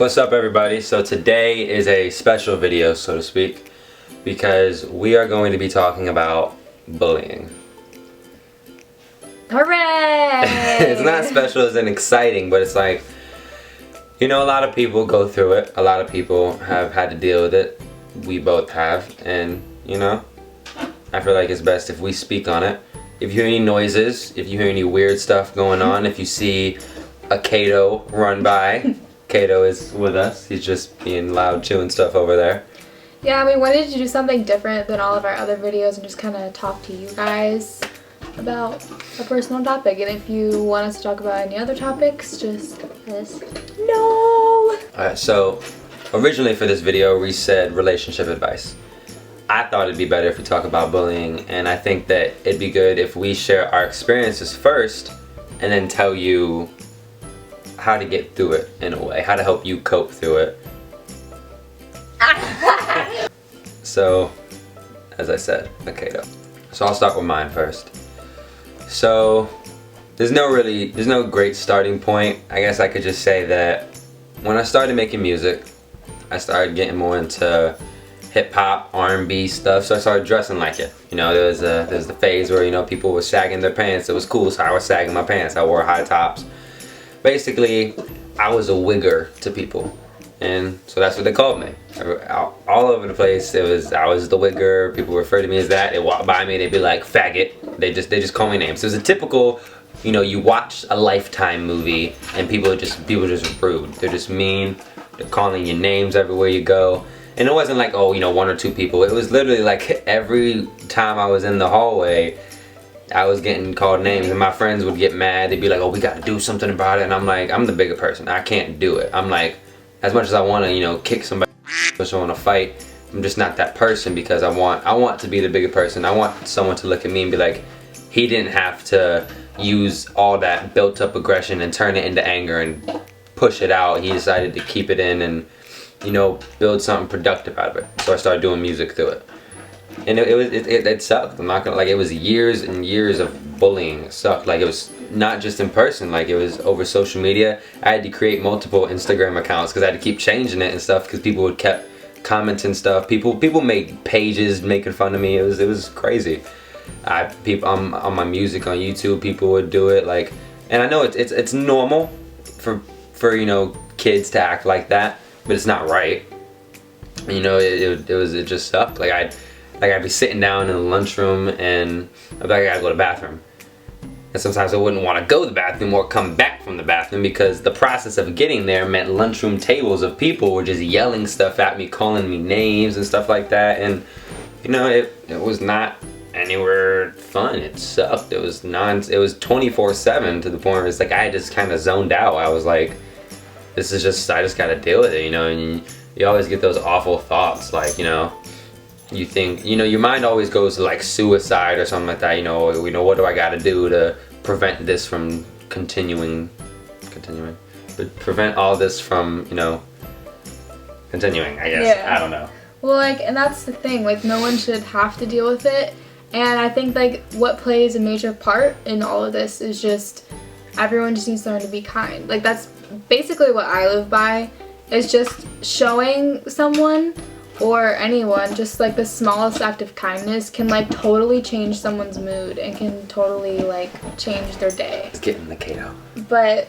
What's up, everybody? So today is a special video, so to speak, because we are going to be talking about bullying. Hooray! It's not special as in exciting, but it's like, you know, a lot of people go through it. A lot of people have had to deal with it. We both have, and you know, I feel like it's best if we speak on it. If you hear any noises, if you hear any weird stuff going on, if you see a Kato run by, Kato is with us. He's just being loud, chewing stuff over there. Yeah, we wanted to do something different than all of our other videos and just kind of talk to you guys about a personal topic. And if you want us to talk about any other topics, just let us know. Alright, so originally for this video we said relationship advice. I thought it'd be better if we talk about bullying, and I think that it'd be good if we share our experiences first and then tell you how to get through it in a way, how to help you cope through it. So, as I said, okay though. So I'll start with mine first. So, there's no great starting point. I guess I could just say that when I started making music, I started getting more into hip-hop, R&B stuff, so I started dressing like it. You know, there was the phase where, you know, people were sagging their pants. It was cool, so I was sagging my pants. I wore high tops. Basically, I was a wigger to people, and so that's what they called me. All over the place, I was the wigger. People refer to me as that. They walk by me, they'd be like, faggot. They just call me names. So it was a typical, you know, you watch a Lifetime movie and people are just rude. They're just mean. They're calling you names everywhere you go. And it wasn't like, oh, you know, one or two people. It was literally like every time I was in the hallway, I was getting called names, and my friends would get mad. They'd be like, oh, we gotta do something about it. And I'm like, I'm the bigger person. I can't do it. I'm like, as much as I wanna, you know, kick somebody, or I wanna fight, I'm just not that person, because I want to be the bigger person. I want someone to look at me and be like, he didn't have to use all that built up aggression and turn it into anger and push it out. He decided to keep it in and, you know, build something productive out of it. So I started doing music through it. And it sucked. I'm not gonna, like, it was years and years of bullying. It sucked. Like, it was not just in person, like it was over social media. I had to create multiple Instagram accounts because I had to keep changing it and stuff, because people would kept commenting stuff. People made pages making fun of me. It was crazy. On my music on YouTube, people would do it, like, and I know it's normal for you know, kids to act like that, but it's not right. You know, it just sucked. Like I'd be sitting down in the lunchroom and I'd be like, I gotta go to the bathroom. And sometimes I wouldn't want to go to the bathroom or come back from the bathroom, because the process of getting there meant lunchroom tables of people were just yelling stuff at me, calling me names and stuff like that. And you know, it was not anywhere fun. It sucked. It was 24/7, to the point where it's like I just kind of zoned out. I was like, I just gotta deal with it, you know. And you always get those awful thoughts, like, you know, you think, you know, your mind always goes to like suicide or something like that. You know, what do I gotta do to prevent this from continuing, but prevent all this from, you know, continuing, I guess. Yeah. I don't know. Well, like, and that's the thing, like, no one should have to deal with it. And I think, like, what plays a major part in all of this is just everyone just needs to learn to be kind. Like, that's basically what I live by, is just showing someone or anyone just like the smallest act of kindness can like totally change someone's mood and can totally like change their day. It's getting the Kato. But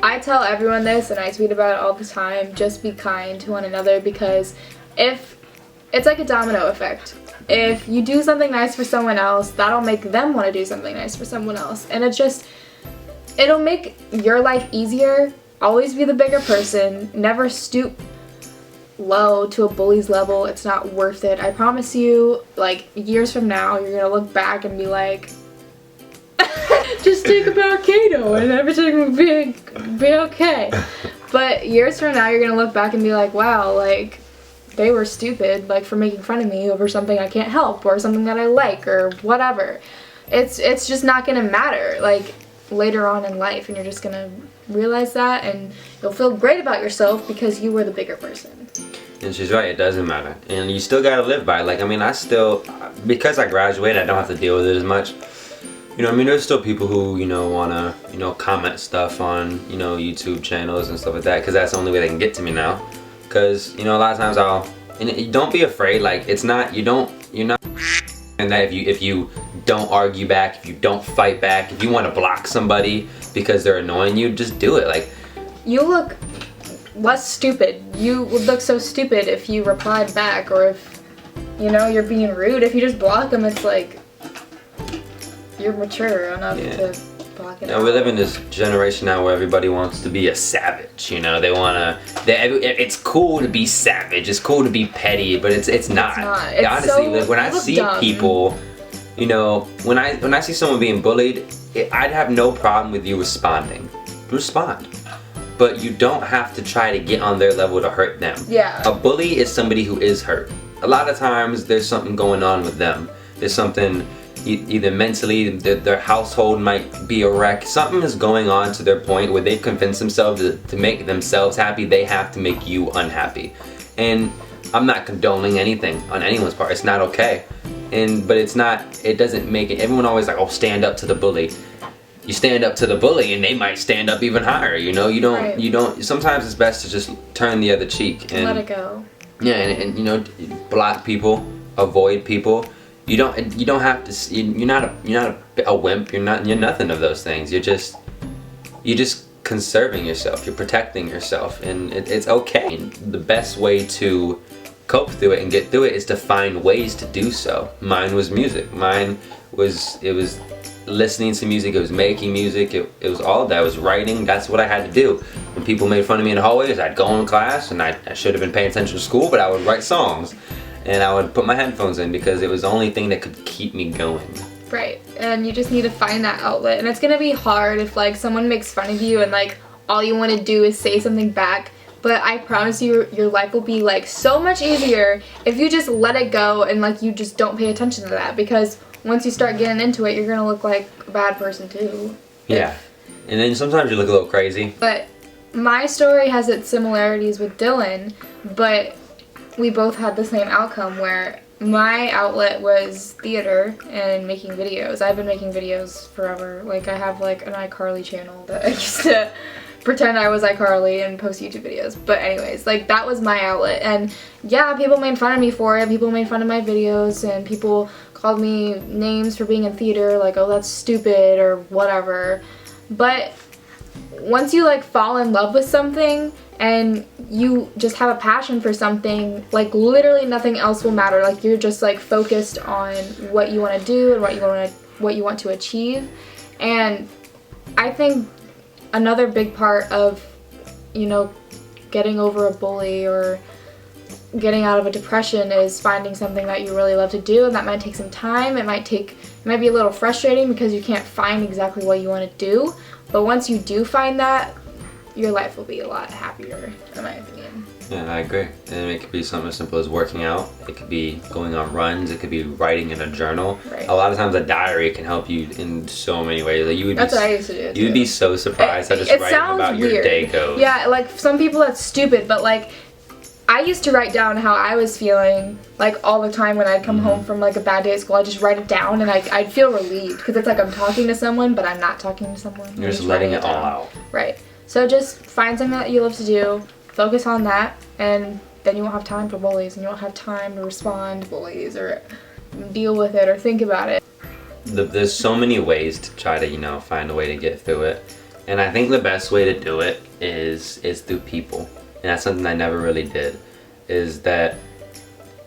I tell everyone this, and I tweet about it all the time, just be kind to one another, because if it's like a domino effect. If you do something nice for someone else, that'll make them want to do something nice for someone else. And it'll make your life easier. Always be the bigger person. Never stoop low to a bully's level. It's not worth it. I promise you, like, years from now, you're gonna look back and be like, just think about Kato and everything will be okay. But years from now, you're gonna look back and be like, wow, like, they were stupid, like, for making fun of me over something I can't help or something that I like or whatever. It's just not gonna matter, like, later on in life, and you're just gonna realize that, and you'll feel great about yourself because you were the bigger person. And she's right, it doesn't matter. And you still gotta live by it. Like, I mean, because I graduated, I don't have to deal with it as much. You know, I mean, there's still people who, you know, wanna, you know, comment stuff on, you know, YouTube channels and stuff like that, because that's the only way they can get to me now. Because, you know, a lot of times and don't be afraid, like, you're not, and that if you don't argue back, if you don't fight back, if you want to block somebody because they're annoying you, just do it. Like, you look less stupid. You would look so stupid if you replied back, or if, you know, you're being rude. If you just block them, it's like, you're mature enough to block it out. We live in this generation now where everybody wants to be a savage, you know, it's cool to be savage, it's cool to be petty, but it's not. It's not. It's honestly, so, like, when I see dumb. people, you know, when I see someone being bullied, I'd have no problem with you responding. Respond. But you don't have to try to get on their level to hurt them. Yeah. A bully is somebody who is hurt. A lot of times there's something going on with them. There's something either mentally, their household might be a wreck. Something is going on to their point where they've convinced themselves to make themselves happy, they have to make you unhappy. And I'm not condoning anything on anyone's part. It's not okay. But it doesn't make it, everyone always like, oh, stand up to the bully. You stand up to the bully and they might stand up even higher, you know? You don't, sometimes it's best to just turn the other cheek and let it go. Yeah, and you know, block people, avoid people. You don't have to. You're not a wimp. You're nothing of those things. You're just conserving yourself. You're protecting yourself, and it's okay. The best way to cope through it and get through it is to find ways to do so. Mine was music. It was listening to music. It was making music. It was all of that. It was writing. That's what I had to do. When people made fun of me in the hallways, I'd go in class, and I should have been paying attention to school, but I would write songs. And I would put my headphones in because it was the only thing that could keep me going. Right, and you just need to find that outlet. And it's gonna be hard if like someone makes fun of you and like all you want to do is say something back. But I promise you, your life will be like so much easier if you just let it go and like you just don't pay attention to that. Because once you start getting into it, you're gonna look like a bad person too. Yeah, and then sometimes you look a little crazy. But my story has its similarities with Dylan, but we both had the same outcome where my outlet was theater and making videos. I've been making videos forever. Like, I have like an iCarly channel that I used to pretend I was iCarly and post YouTube videos. But anyways, like, that was my outlet. And yeah, people made fun of me for it. People made fun of my videos, and people called me names for being in theater, like, oh, that's stupid or whatever. But once you like fall in love with something and you just have a passion for something, like literally nothing else will matter. Like, you're just like focused on what you want to do and what you want to achieve. And I think another big part of, you know, getting over a bully or getting out of a depression is finding something that you really love to do, and that might take some time. It might be a little frustrating because you can't find exactly what you want to do, but once you do find that, your life will be a lot happier, in my opinion. Yeah, I agree. And it could be something as simple as working out. It could be going on runs. It could be writing in a journal. Right. A lot of times a diary can help you in so many ways. Like, that's what I used to do. You'd be so surprised how just writing about your day goes. Yeah, like some people that's stupid, but like I used to write down how I was feeling like all the time when I'd come home from like a bad day at school. I'd just write it down and I'd feel relieved because it's like I'm talking to someone, but I'm not talking to someone. You're just letting it all out. Right. So just find something that you love to do, focus on that, and then you won't have time for bullies, and you won't have time to respond to bullies or deal with it or think about it. There's so many ways to try to, you know, find a way to get through it. And I think the best way to do it is through people. And that's something I never really did, is that,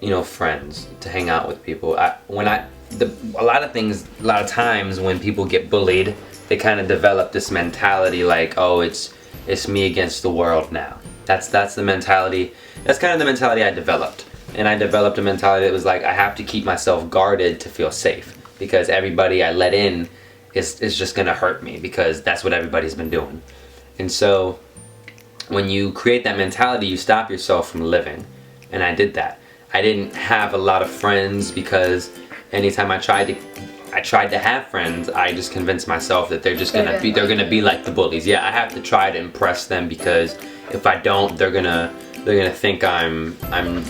you know, friends, to hang out with people. A lot of times when people get bullied, they kind of develop this mentality like, oh, it's me against the world now. That's the mentality. That's kind of the mentality I developed. And I developed a mentality that was like, I have to keep myself guarded to feel safe, because everybody I let in is just gonna hurt me, because that's what everybody's been doing. And so when you create that mentality, you stop yourself from living. And I did that. I didn't have a lot of friends because anytime I tried to have friends, I just convinced myself that they're gonna be like the bullies. Yeah, I have to try to impress them, because if I don't, they're gonna think I'm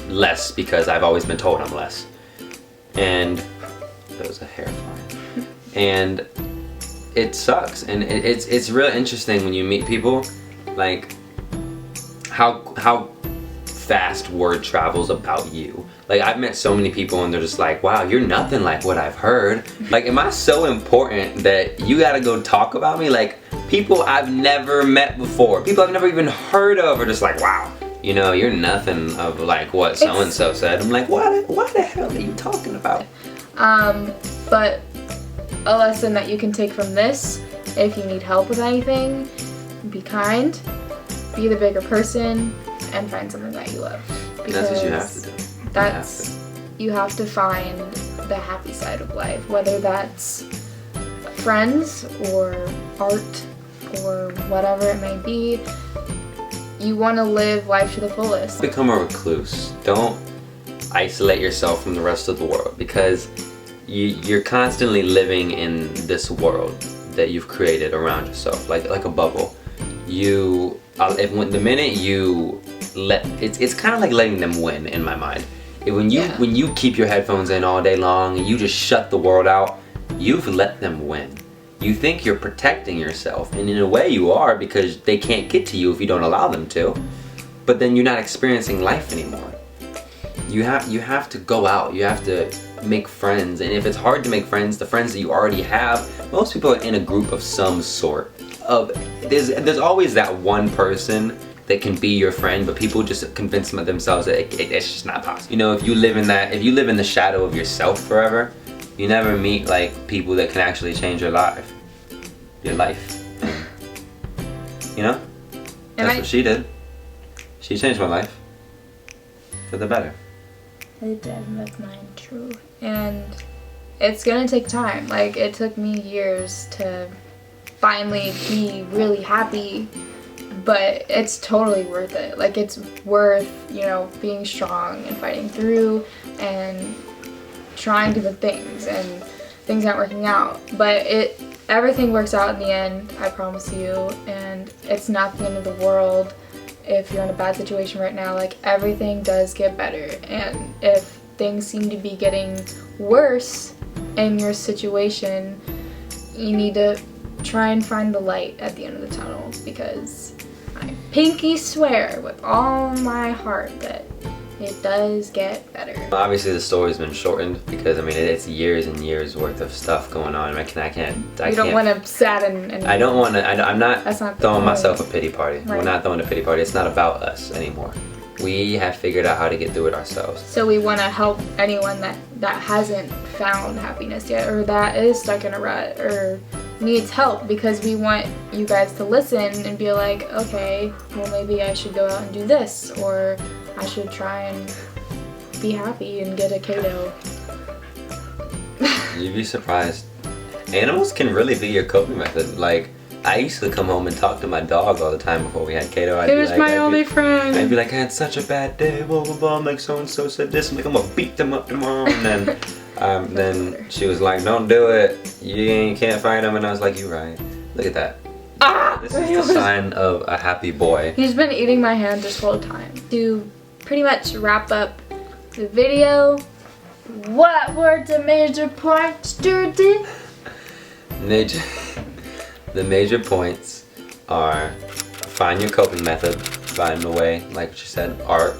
less, because I've always been told I'm less. And that was a hair fly. And it sucks, and it's real interesting when you meet people, like how fast word travels about you. Like, I've met so many people and they're just like, wow, you're nothing like what I've heard. Like, am I so important that you gotta go talk about me? Like, people I've never met before, people I've never even heard of are just like, wow, you know, you're nothing of like what so-and-so said. I'm like, why the hell are you talking about? But a lesson that you can take from this, if you need help with anything, be kind, be the bigger person, and find something that you love. Because that's what you have to do. You have to find the happy side of life, whether that's friends or art or whatever it may be. You want to live life to the fullest. Become a recluse. Don't isolate yourself from the rest of the world, because you're constantly living in this world that you've created around yourself, like a bubble. The minute you it's kind of like letting them win in my mind. When you keep your headphones in all day long and you just shut the world out, you've let them win. You think you're protecting yourself, and in a way you are, because they can't get to you if you don't allow them to. But then you're not experiencing life anymore. You have to go out. You have to make friends, and if it's hard to make friends, the friends that you already have, most people are in a group of some sort. There's always that one person that can be your friend, but people just convince themselves that it's just not possible. You know, if you live in the shadow of yourself forever, you never meet like people that can actually change your life. And, you know, that's what she did. She changed my life for the better. It did, and that's mine true. And it's gonna take time. Like, it took me years to finally be really happy, but it's totally worth it. Like, it's worth, you know, being strong and fighting through and trying different things, and things aren't working out. But everything works out in the end, I promise you, and it's not the end of the world. If you're in a bad situation right now, like, everything does get better, and if things seem to be getting worse in your situation, you need to try and find the light at the end of the tunnel, because I pinky swear with all my heart that it does get better. Obviously the story's been shortened because, I mean, it's years and years worth of stuff going on. I can't. You don't want to sadden. I don't want to. I'm not throwing myself a pity party. Right. We're not throwing a pity party. It's not about us anymore. We have figured out how to get through it ourselves. So we want to help anyone that hasn't found happiness yet, or that is stuck in a rut, or needs help, because we want you guys to listen and be like, okay, well, maybe I should go out and do this, or I should try and be happy and get a Kato. You'd be surprised. Animals can really be your coping method. Like, I used to come home and talk to my dog all the time before we had Kato. It was my only friend. I'd be like, I had such a bad day, blah blah blah. I'm like, so and so said this. I'm like, I'm gonna beat them up tomorrow. And then she was like, don't do it. You can't fight them. And I was like, you're right. Look at that. This is the sign of a happy boy. He's been eating my hand this whole time. To pretty much wrap up the video, what were the major points, Dirty? The major points are: find your coping method, find a way, like what you said, art,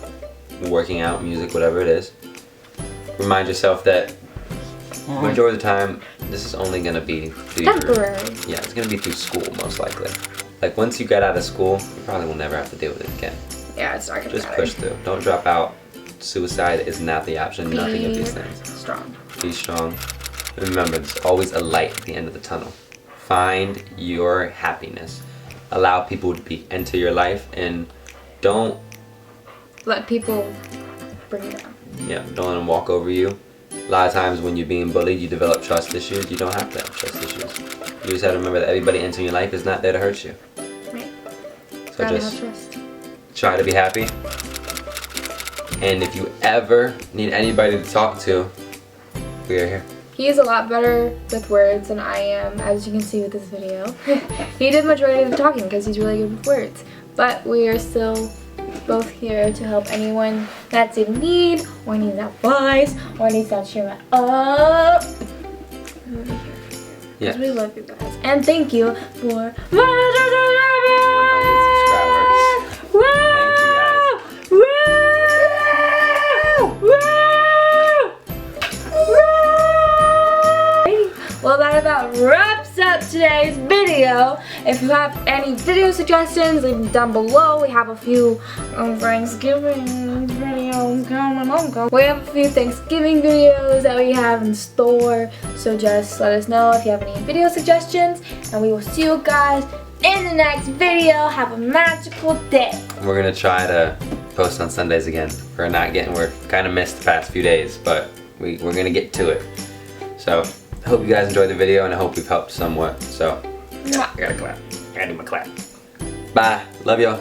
working out, music, whatever it is. Remind yourself that majority of the time, this is only gonna be through temporary. Yeah, it's gonna be through school, most likely. Like, once you get out of school, you probably will never have to deal with it again. Yeah, it's not gonna Just matter. push through. Don't drop out. Suicide is not the option. Nothing of these things. Strong. Be strong. Remember, there's always a light at the end of the tunnel. Find your happiness. Allow people to enter your life, and don't let people bring you down. Yeah, don't let them walk over you. A lot of times when you're being bullied, you develop trust issues. You don't have to have trust issues. You just have to remember that everybody entering your life is not there to hurt you. Right. So Gotta just have trust. try to be happy. And if you ever need anybody to talk to, we are here. He's a lot better with words than I am, as you can see with this video. He did majority of the talking because he's really good with words. But we are still both here to help anyone that's in need, or needs advice, or needs that cheer up. Because we love you guys. And thank you for 100 subscribers. Woo! Thank you guys. Woo! Woo! Well, that about wraps up today's video. If you have any video suggestions, leave them down below. We have a few Thanksgiving videos coming up. We have a few Thanksgiving videos that we have in store. So just let us know if you have any video suggestions. And we will see you guys in the next video. Have a magical day. We're gonna try to post on Sundays again. We're kind of missed the past few days, but we're gonna get to it. So I hope you guys enjoyed the video, and I hope we've helped somewhat. So I gotta clap. I gotta do my clap. Bye. Love y'all.